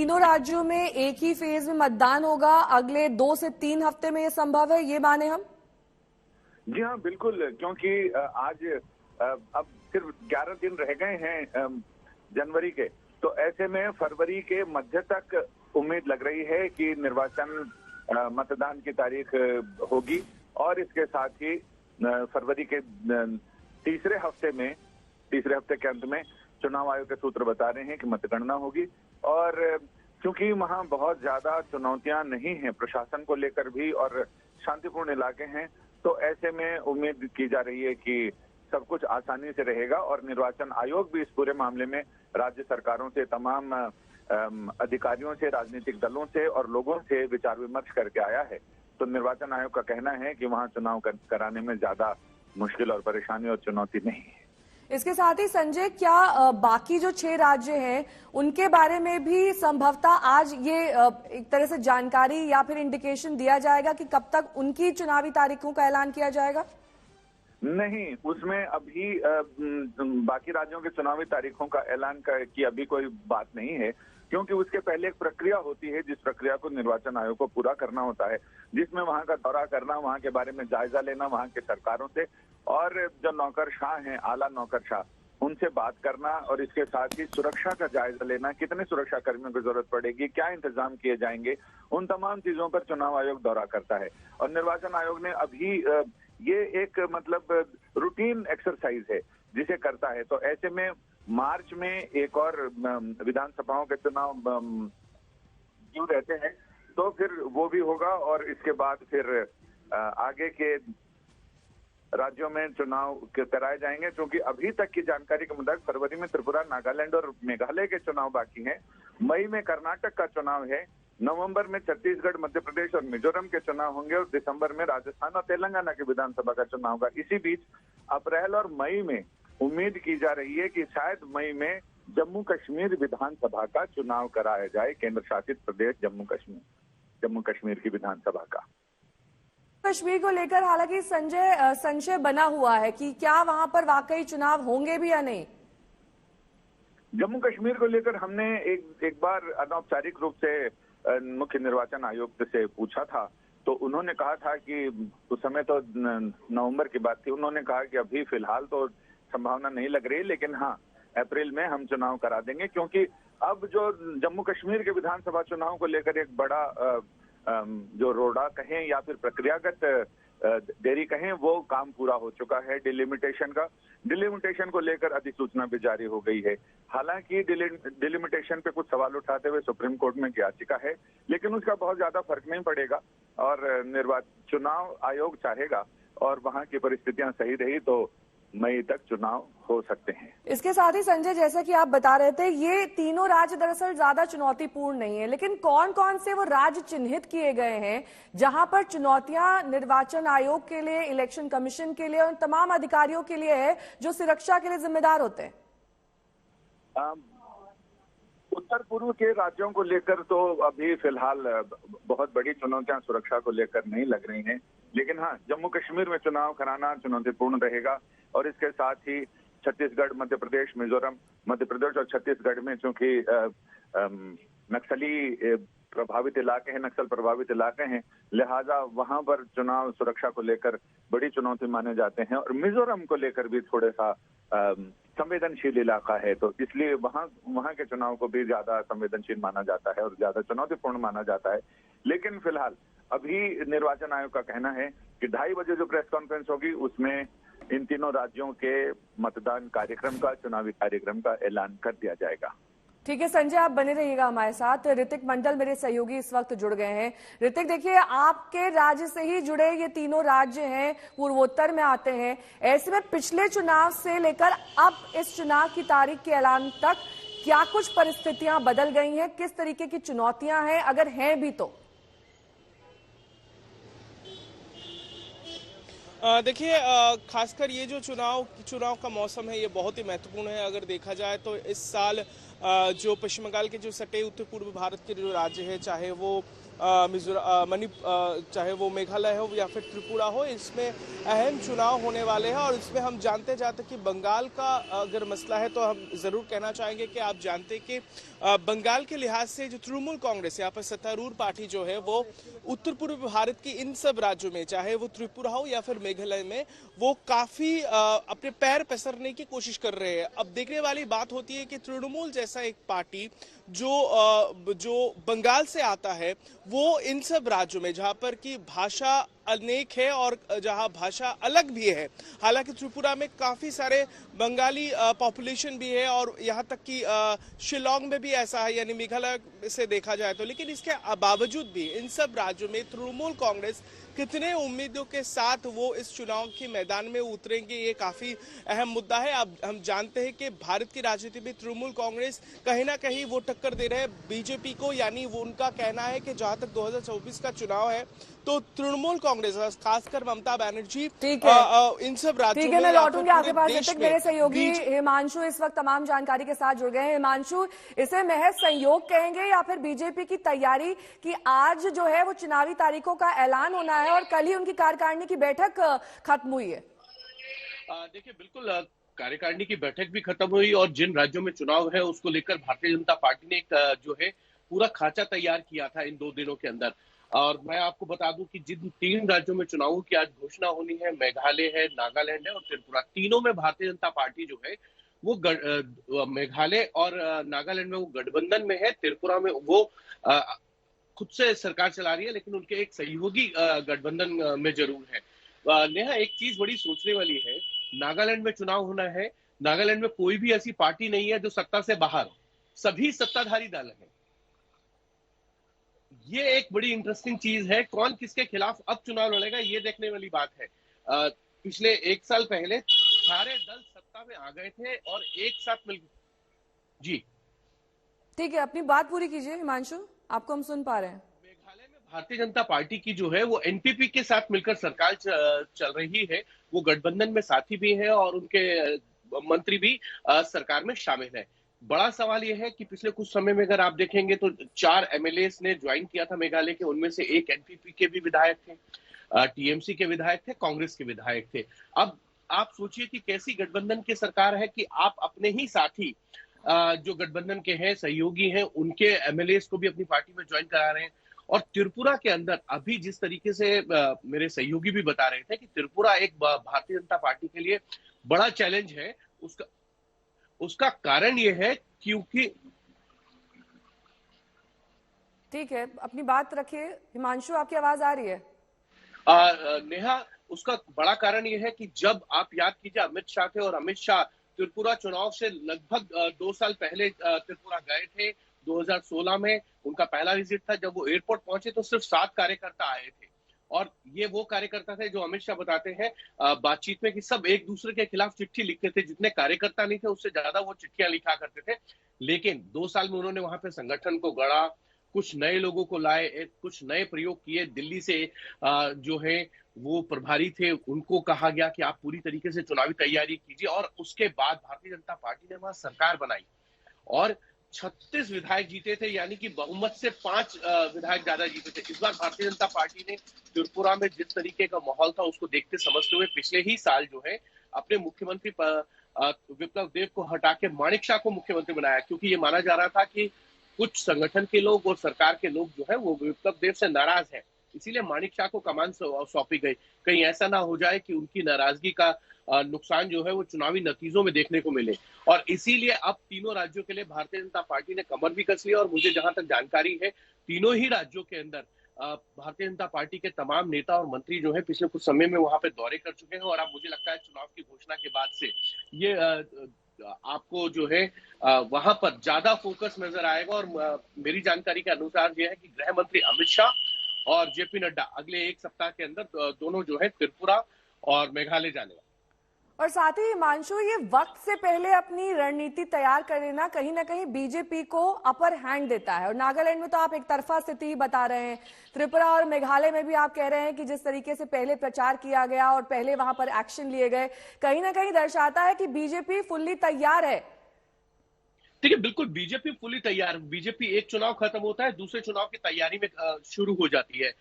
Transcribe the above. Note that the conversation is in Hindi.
तीनों राज्यों में एक ही फेज में मतदान होगा, अगले 2 से 3 हफ्ते में ये संभव है, ये माने हम? जी हाँ, बिल्कुल, क्योंकि आज अब सिर्फ 11 दिन रह गए हैं जनवरी के, तो ऐसे में फरवरी के मध्य तक उम्मीद लग रही है कि निर्वाचन मतदान की तारीख होगी और इसके साथ ही फरवरी के तीसरे हफ्ते के अंत में चुनाव आयोग के सूत्र बता रहे हैं कि मतगणना होगी। और क्योंकि वहां बहुत ज्यादा चुनौतियां नहीं हैं प्रशासन को लेकर भी और शांतिपूर्ण इलाके हैं, तो ऐसे में उम्मीद की जा रही है कि सब कुछ आसानी से रहेगा। और निर्वाचन आयोग भी इस पूरे मामले में राज्य सरकारों से, तमाम अधिकारियों से, राजनीतिक दलों से और लोगों से विचार विमर्श करके आया है। तो निर्वाचन आयोग का कहना है कि वहां चुनाव कराने में ज्यादा मुश्किल और परेशानी और चुनौती नहीं है। इसके साथ ही संजय, क्या बाकी जो 6 राज्य हैं उनके बारे में भी संभवतः आज ये एक तरह से जानकारी या फिर इंडिकेशन दिया जाएगा कि कब तक उनकी चुनावी तारीखों का ऐलान किया जाएगा? नहीं, उसमें अभी बाकी राज्यों के चुनावी तारीखों का ऐलान की अभी कोई बात नहीं है, क्योंकि उसके पहले एक प्रक्रिया होती है जिस प्रक्रिया को निर्वाचन आयोग को पूरा करना होता है, जिसमें वहां का दौरा करना, वहां के बारे में जायजा लेना, वहां के सरकारों से और जो नौकरशाह हैं, आला नौकरशाह, उनसे बात करना और इसके साथ ही सुरक्षा का जायजा लेना, कितने सुरक्षा कर्मियों की जरूरत पड़ेगी, क्या इंतजाम किए जाएंगे, उन तमाम चीजों पर चुनाव आयोग दौरा करता है। और निर्वाचन आयोग ने अभी ये एक मतलब रूटीन एक्सरसाइज है जिसे करता है। तो ऐसे में मार्च में एक और विधानसभाओं के चुनाव क्यों रहते हैं, तो फिर वो भी होगा और इसके बाद फिर आगे के राज्यों में चुनाव कराए जाएंगे। क्योंकि अभी तक की जानकारी के मुताबिक फरवरी में त्रिपुरा, नागालैंड और मेघालय के चुनाव बाकी हैं, मई में कर्नाटक का चुनाव है, नवंबर में छत्तीसगढ़, मध्य प्रदेश और मिजोरम के चुनाव होंगे और दिसंबर में राजस्थान और तेलंगाना के विधानसभा का चुनाव होगा। इसी बीच अप्रैल और मई में उम्मीद की जा रही है कि शायद मई में जम्मू कश्मीर विधानसभा का चुनाव कराया जाए, केंद्र शासित प्रदेश जम्मू कश्मीर की विधानसभा का। कश्मीर को लेकर हालांकि संजय संशय बना हुआ है कि क्या वहां पर वाकई चुनाव होंगे भी या नहीं। जम्मू कश्मीर को लेकर हमने एक बार अनौपचारिक रूप से मुख्य निर्वाचन आयुक्त से पूछा था, तो उन्होंने कहा था कि उस समय तो नवंबर की बात थी, उन्होंने कहा कि अभी फिलहाल तो संभावना नहीं लग रही, लेकिन हाँ अप्रैल में हम चुनाव करा देंगे। क्योंकि अब जो जम्मू कश्मीर के विधानसभा चुनाव को लेकर एक बड़ा जो रोड़ा कहें या फिर प्रक्रियागत देरी कहें, वो काम पूरा हो चुका है। डिलिमिटेशन को लेकर अधिसूचना भी जारी हो गई है। हालांकि डिलिमिटेशन पे कुछ सवाल उठाते हुए सुप्रीम कोर्ट में याचिका है, लेकिन उसका बहुत ज्यादा फर्क नहीं पड़ेगा और चुनाव आयोग चाहेगा और वहां की परिस्थितियां सही रही तो मई तक चुनाव हो सकते हैं। इसके साथ ही संजय, जैसा कि आप बता रहे थे, ये तीनों राज्य दरअसल ज्यादा चुनौतीपूर्ण नहीं है, लेकिन कौन कौन से वो राज्य चिन्हित किए गए हैं जहां पर चुनौतियां निर्वाचन आयोग के लिए, इलेक्शन कमीशन के लिए और तमाम अधिकारियों के लिए है जो सुरक्षा के लिए जिम्मेदार होते हैं? उत्तर पूर्व के राज्यों को लेकर तो अभी फिलहाल बहुत बड़ी चुनौतियां सुरक्षा को लेकर नहीं लग रही हैं, लेकिन हाँ जम्मू कश्मीर में चुनाव कराना चुनौतीपूर्ण रहेगा। और इसके साथ ही छत्तीसगढ़, मध्य प्रदेश, मिजोरम, मध्य प्रदेश और छत्तीसगढ़ में चूंकि नक्सली प्रभावित इलाके हैं, नक्सल प्रभावित इलाके हैं, लिहाजा वहां पर चुनाव सुरक्षा को लेकर बड़ी चुनौती माने जाते हैं। और मिजोरम को लेकर भी थोड़ा सा संवेदनशील इलाका है, तो इसलिए वहां के चुनाव को भी ज्यादा संवेदनशील माना जाता है और ज्यादा चुनौतीपूर्ण माना जाता है। लेकिन फिलहाल अभी निर्वाचन आयोग का कहना है कि 2:30 बजे जो प्रेस कॉन्फ्रेंस होगी उसमें इन तीनों राज्यों के मतदान कार्यक्रम का, चुनावी कार्यक्रम का ऐलान कर दिया जाएगा। ठीक है संजय, आप बने रहिएगा हमारे साथ। ऋतिक मंडल मेरे सहयोगी इस वक्त जुड़ गए हैं। ऋतिक, देखिए आपके राज्य से ही जुड़े ये तीनों राज्य हैं, पूर्वोत्तर में आते हैं। ऐसे में पिछले चुनाव से लेकर अब इस चुनाव की तारीख के ऐलान तक क्या कुछ परिस्थितियां बदल गई हैं? किस तरीके की चुनौतियां हैं, अगर हैं भी तो? देखिए, खासकर ये जो चुनाव का मौसम है ये बहुत ही महत्वपूर्ण है। अगर देखा जाए तो इस साल जो पश्चिम बंगाल के जो सटे उत्तर पूर्व भारत के जो राज्य है, चाहे वो चाहे वो मेघालय हो या फिर त्रिपुरा हो, इसमें अहम चुनाव होने वाले हैं। और इसमें हम जानते जाते कि बंगाल का अगर मसला है तो हम जरूर कहना चाहेंगे कि आप जानते कि बंगाल के लिहाज से जो तृणमूल कांग्रेस यहाँ पर सत्तारूढ़ पार्टी जो है वो उत्तर पूर्व भारत की इन सब राज्यों में, चाहे वो त्रिपुरा हो या फिर मेघालय में, वो काफी अपने पैर पसरने की कोशिश कर रहे हैं। अब देखने वाली बात होती है कि तृणमूल जैसा एक पार्टी जो बंगाल से आता है, वो इन सब राज्यों में जहां पर की भाषा अनेक है और जहां भाषा अलग भी है, हालांकि त्रिपुरा में काफी सारे बंगाली पॉपुलेशन भी है और यहां तक कि शिलोंग में भी ऐसा है, यानी मेघालय से देखा जाए तो। लेकिन इसके बावजूद भी इन सब राज्यों में तृणमूल कांग्रेस कितने उम्मीदों के साथ वो इस चुनाव के मैदान में उतरेंगे, ये काफी अहम मुद्दा है। अब हम जानते हैं कि भारत की राजनीति में तृणमूल कांग्रेस कहीं ना कहीं वो टक्कर दे रहे हैं बीजेपी को, यानी वो उनका कहना है कि जहां तक 2024 का चुनाव है तो तृणमूल कांग्रेस, खासकर ममता बनर्जी, इन सब राज्यों में, मैं लौटूंगी आपके पास। देश मेरे सहयोगी हिमांशु इस वक्त तमाम जानकारी के साथ जुड़ गए हैं। हिमांशु, इसे महज संयोग कहेंगे या फिर बीजेपी की तैयारी कि आज जो है वो चुनावी तारीखों का ऐलान होना है और कल ही उनकी कार्यकारिणी की बैठक खत्म हुई है? देखिए, बिल्कुल कार्यकारिणी की बैठक भी खत्म हुई और जिन राज्यों में चुनाव है उसको लेकर भारतीय जनता पार्टी ने एक जो है पूरा खाचा तैयार किया था इन 2 दिनों के अंदर। और मैं आपको बता दूं कि जिन 3 राज्यों में चुनावों की आज घोषणा होनी है, मेघालय है, नागालैंड है और त्रिपुरा, तीनों में भारतीय जनता पार्टी जो है वो मेघालय और नागालैंड में वो गठबंधन में है, त्रिपुरा में वो खुद से सरकार चला रही है, लेकिन उनके एक सहयोगी गठबंधन में जरूर है। नेहा, एक चीज बड़ी सोचने वाली है, नागालैंड में चुनाव होना है, नागालैंड में कोई भी ऐसी पार्टी नहीं है जो सत्ता से बाहर हो, सभी सत्ताधारी दल हैं। ये एक बड़ी इंटरेस्टिंग चीज है। कौन किसके खिलाफ अब चुनाव लड़ेगा, ये देखने वाली बात है। पिछले 1 साल पहले सारे दल सत्ता में आ गए थे और एक साथ मिल। जी ठीक है, अपनी बात पूरी कीजिए हिमांशु, आपको हम सुन पा रहे हैं। मेघालय में भारतीय जनता पार्टी की जो है वो एनपीपी के साथ मिलकर सरकार चल रही है, वो गठबंधन में साथी भी है और उनके मंत्री भी सरकार में शामिल है। बड़ा सवाल यह है कि पिछले कुछ समय में अगर आप देखेंगे तो 4 एमएलए ने ज्वाइन किया था मेघालय के, उनमें से एक एनपीपी के भी विधायक थे, टीएमसी के विधायक थे, कांग्रेस के विधायक थे। अब आप सोचिए कि कैसी गठबंधन की सरकार है कि आप अपने ही साथी जो गठबंधन के हैं, सहयोगी हैं, उनके एमएलए को भी अपनी पार्टी में ज्वाइन करा रहे हैं। और त्रिपुरा के अंदर अभी जिस तरीके से मेरे सहयोगी भी बता रहे थे कि त्रिपुरा एक भारतीय जनता पार्टी के लिए बड़ा चैलेंज है, उसका कारण यह है क्योंकि। ठीक है, अपनी बात रखिए हिमांशु, आपकी आवाज आ रही है? नेहा, उसका बड़ा कारण यह है कि जब आप याद कीजिए अमित शाह थे और अमित शाह त्रिपुरा चुनाव से लगभग 2 साल पहले त्रिपुरा गए थे। 2016 में उनका पहला विजिट था। जब वो एयरपोर्ट पहुंचे तो सिर्फ 7 कार्यकर्ता आए थे और ये वो कार्यकर्ता थे जो अमित शाह बताते हैं बातचीत में कि सब एक दूसरे के खिलाफ चिट्ठी लिखते थे, जितने कार्यकर्ता नहीं थे उससे ज्यादा वो चिट्ठियां लिखा करते थे। लेकिन 2 साल में उन्होंने वहां पे संगठन को गढ़ा, कुछ नए लोगों को लाए, कुछ नए प्रयोग किए। दिल्ली से जो है वो प्रभारी थे, उनको कहा गया कि आप पूरी तरीके से चुनावी तैयारी कीजिए और उसके बाद भारतीय जनता पार्टी ने वहां सरकार बनाई और 36 विधायक जीते थे, यानी कि बहुमत से 5 विधायक ज्यादा जीते थे। इस बार भारतीय जनता पार्टी ने त्रिपुरा में जिस तरीके का माहौल था उसको देखते समझते हुए पिछले ही साल जो है अपने मुख्यमंत्री विप्लव देव को हटा के माणिक शाह को मुख्यमंत्री बनाया, क्योंकि ये माना जा रहा था कि कुछ संगठन के लोग और सरकार के लोग जो है वो विप्लव देव से नाराज है, इसीलिए माणिक शाह को कमान सौंपी गई। कहीं ऐसा ना हो जाए कि उनकी नाराजगी का नुकसान जो है वो चुनावी नतीजों में देखने को मिले। और इसीलिए अब तीनों राज्यों के लिए भारतीय जनता पार्टी ने कमर भी कस लिया और मुझे जहां तक जानकारी है तीनों ही राज्यों के अंदर भारतीय जनता पार्टी के तमाम नेता और मंत्री जो है पिछले कुछ समय में वहां पे दौरे कर चुके हैं और अब मुझे लगता है चुनाव की घोषणा के बाद से ये आपको जो है वहां पर ज्यादा फोकस नजर आएगा। और मेरी जानकारी के अनुसार यह है कि गृह मंत्री अमित शाह और जेपी नड्डा अगले 1 सप्ताह के अंदर दोनों जो है त्रिपुरा और मेघालय जाने वाले। और साथ ही हिमांशु, ये वक्त से पहले अपनी रणनीति तैयार कर लेना कहीं ना कहीं बीजेपी को अपर हैंड देता है। और नागालैंड में तो आप एक तरफा स्थिति ही बता रहे हैं, त्रिपुरा और मेघालय में भी आप कह रहे हैं कि जिस तरीके से पहले प्रचार किया गया और पहले वहां पर एक्शन लिए गए, कहीं ना कहीं दर्शाता है कि बीजेपी फुल्ली तैयार है। देखिए बिल्कुल बीजेपी फुली तैयार। बीजेपी एक चुनाव खत्म होता है, दूसरे चुनाव की तैयारी में शुरू हो जाती है।